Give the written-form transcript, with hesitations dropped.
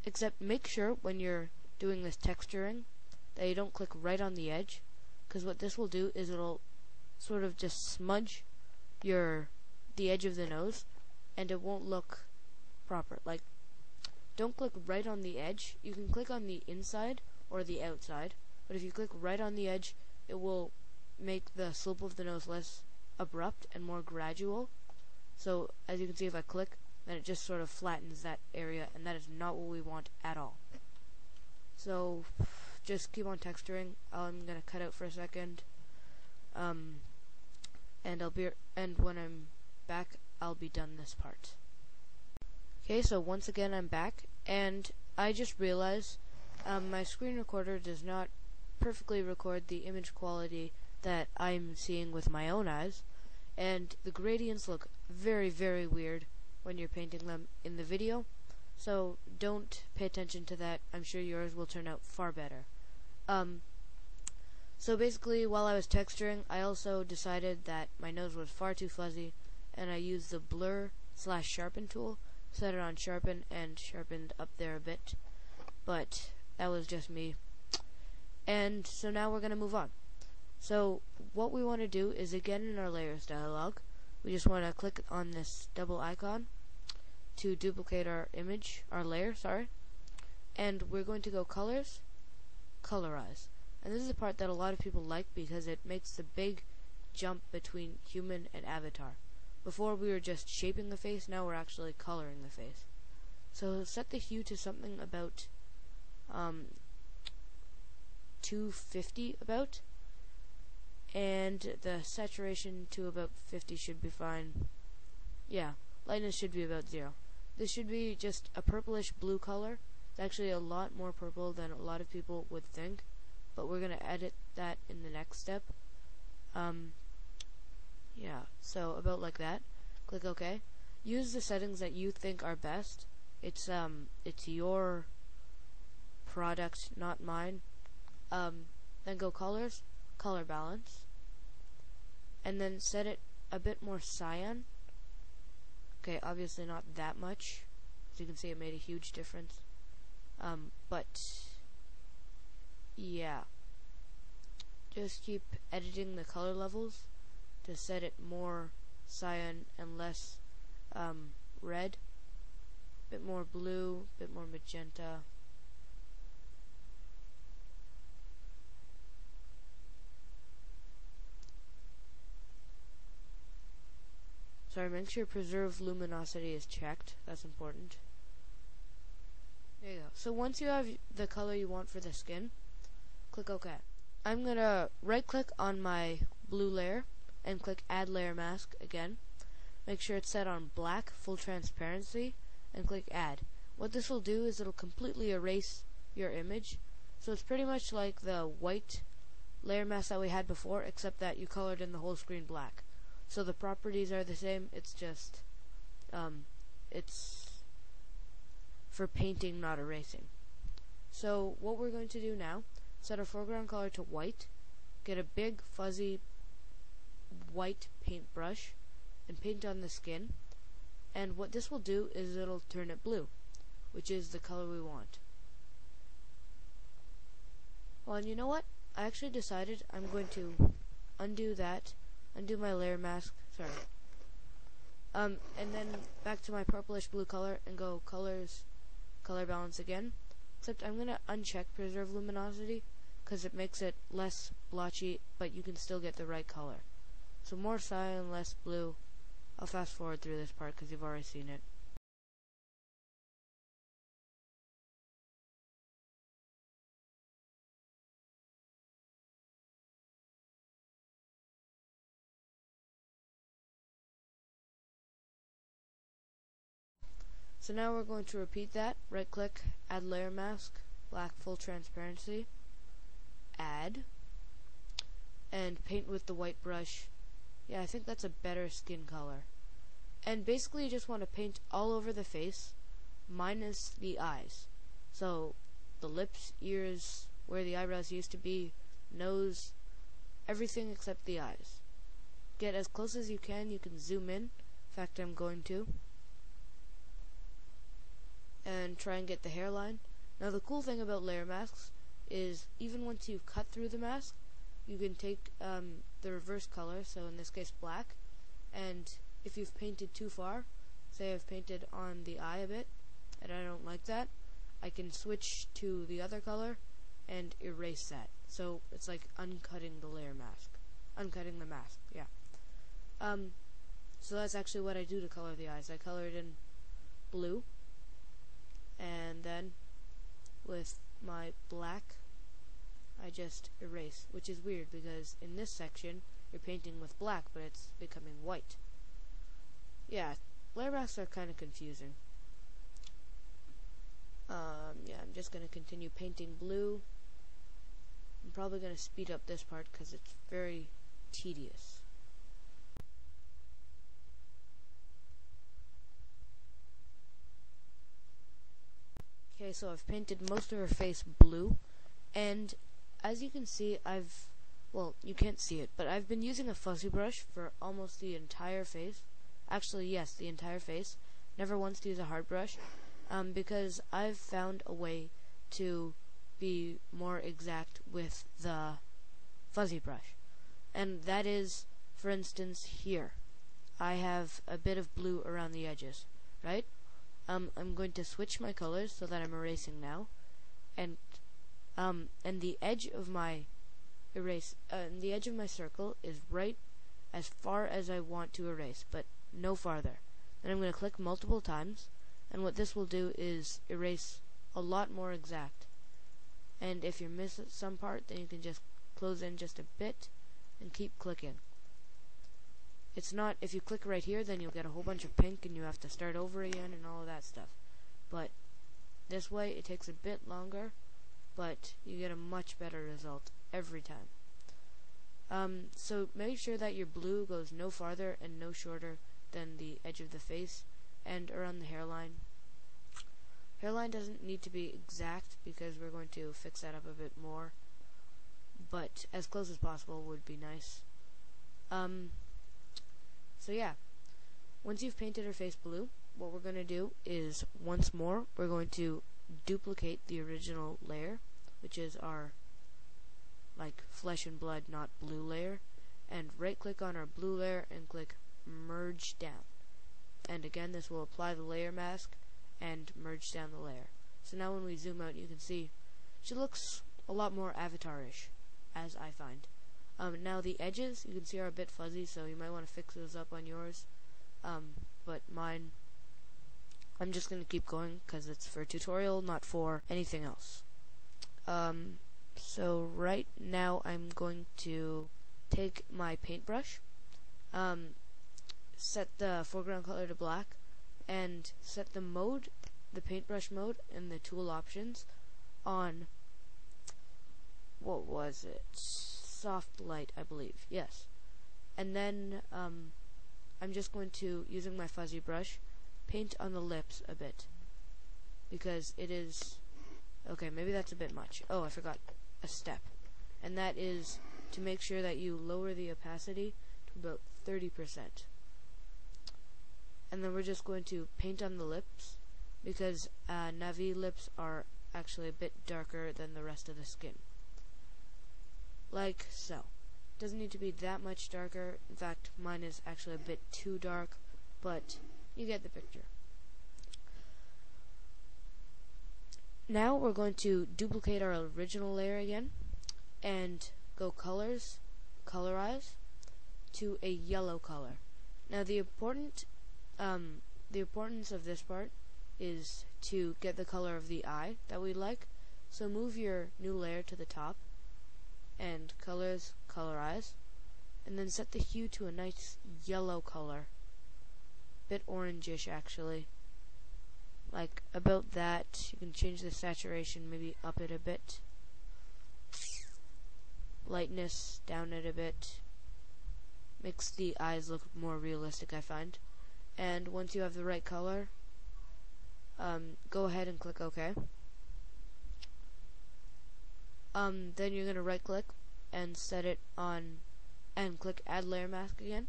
except make sure when you're doing this texturing that you don't click right on the edge, because what this will do is it'll sort of just smudge the edge of the nose, and it won't look proper. Like, don't click right on the edge. You can click on the inside or the outside, but if you click right on the edge, it will make the slope of the nose less abrupt and more gradual. So as you can see, if I click, then it just sort of flattens that area, and that is not what we want at all. So just keep on texturing. I'm gonna cut out for a second, and when I'm back, I'll be done this part. Okay, so once again I'm back, and I just realized my screen recorder does not perfectly record the image quality that I'm seeing with my own eyes, and the gradients look very, very weird when you're painting them in the video, so don't pay attention to that. I'm sure yours will turn out far better. So basically, while I was texturing, I also decided that my nose was far too fuzzy, and I used the blur/sharpen tool, set it on sharpen, and sharpened up there a bit, but that was just me. And so now we're going to move on. So what we want to do is, again in our layers dialog, we just want to click on this double icon to duplicate our layer, and we're going to go colors, colorize. And this is the part that a lot of people like because it makes the big jump between human and avatar. Before we were just shaping the face, now we're actually coloring the face. So set the hue to something about 250 about, and the saturation to about 50 should be fine. Yeah, lightness should be about 0. This should be just a purplish blue color. It's actually a lot more purple than a lot of people would think, but we're going to edit that in the next step. Yeah, so about like that. Click OK. Use the settings that you think are best. It's your product, not mine. Then go colors, color balance, and then set it a bit more cyan. Okay, obviously not that much. As you can see, it made a huge difference. But yeah, just keep editing the color levels to set it more cyan and less red, bit more blue, bit more magenta. Sorry, make sure preserve luminosity is checked. That's important. There you go. So once you have the color you want for the skin, click OK. I'm gonna right click on my blue layer and click add layer mask again. Make sure it's set on black, full transparency, and click add. What this will do is it'll completely erase your image. So it's pretty much like the white layer mask that we had before, except that you colored in the whole screen black. So the properties are the same, it's just it's for painting, not erasing. So what we're going to do now, set our foreground color to white, get a big fuzzy white paintbrush, and paint on the skin. And what this will do is it'll turn it blue, which is the color we want. Well, and you know what? I actually decided I'm going to undo that, undo my layer mask, and then back to my purplish blue color and go colors, color balance again. Except I'm going to uncheck preserve luminosity because it makes it less blotchy, but you can still get the right color. So more cyan, less blue. I'll fast forward through this part because you've already seen it. So now we're going to repeat that. Right click, add layer mask, black full transparency, add, and paint with the white brush. Yeah, I think that's a better skin color. And basically you just want to paint all over the face, minus the eyes. So the lips, ears, where the eyebrows used to be, nose, everything except the eyes. Get as close as you can zoom in. In fact, I'm going to. and try and get the hairline. Now the cool thing about layer masks is even once you've cut through the mask, you can take the reverse color, so in this case black, and if you've painted too far, say I've painted on the eye a bit, and I don't like that, I can switch to the other color and erase that. So it's like uncutting the mask, yeah. So that's actually what I do to color the eyes. I color it in blue, and then with my black, I just erase, which is weird because in this section you're painting with black, but it's becoming white. Yeah, layer masks are kind of confusing. Yeah, I'm just going to continue painting blue. I'm probably going to speed up this part because it's very tedious. Okay, so I've painted most of her face blue, and as you can see, well, you can't see it, but I've been using a fuzzy brush for almost the entire face. Actually, yes, the entire face. Never once to use a hard brush, because I've found a way to be more exact with the fuzzy brush. And that is, for instance, here. I have a bit of blue around the edges, right? I'm going to switch my colors so that I'm erasing now, and the edge of my the edge of my circle is right as far as I want to erase, but no farther. Then I'm going to click multiple times, and what this will do is erase a lot more exact. And if you miss some part, then you can just close in just a bit and keep clicking. It's not, if you click right here, then you'll get a whole bunch of pink and you have to start over again and all of that stuff. But this way, it takes a bit longer, but you get a much better result every time. So make sure that your blue goes no farther and no shorter than the edge of the face and around the hairline. Hairline doesn't need to be exact because we're going to fix that up a bit more, but as close as possible would be nice. So yeah, once you've painted her face blue, what we're going to do is, once more, we're going to duplicate the original layer, which is our, like, flesh and blood, not blue layer, and right-click on our blue layer and click Merge Down. And again, this will apply the layer mask and merge down the layer. So now when we zoom out, you can see she looks a lot more avatar-ish, as I find. Now the edges, you can see, are a bit fuzzy, so you might want to fix those up on yours. But mine, I'm just going to keep going because it's for a tutorial, not for anything else. So right now I'm going to take my paintbrush, set the foreground color to black, and set the mode, the paintbrush mode, and the tool options on, what was it? Soft light, I believe. Yes. And then I'm just going to, using my fuzzy brush, paint on the lips a bit, because it is, okay, maybe that's a bit much. Oh, I forgot a step, and that is to make sure that you lower the opacity to about 30%. And then we're just going to paint on the lips, because Navi lips are actually a bit darker than the rest of the skin. Like so. Doesn't need to be that much darker. In fact, mine is actually a bit too dark, but you get the picture. Now we're going to duplicate our original layer again, and go colors, colorize, to a yellow color. Now the importance of this part is to get the color of the eye that we like. So move your new layer to the top, and colors, colorize, and then set the hue to a nice yellow color. Bit orangish actually. Like about that. You can change the saturation, maybe up it a bit. Lightness, down it a bit. Makes the eyes look more realistic, I find. And once you have the right color, go ahead and click OK. Then you're going to right click and set it on, and click Add Layer Mask again.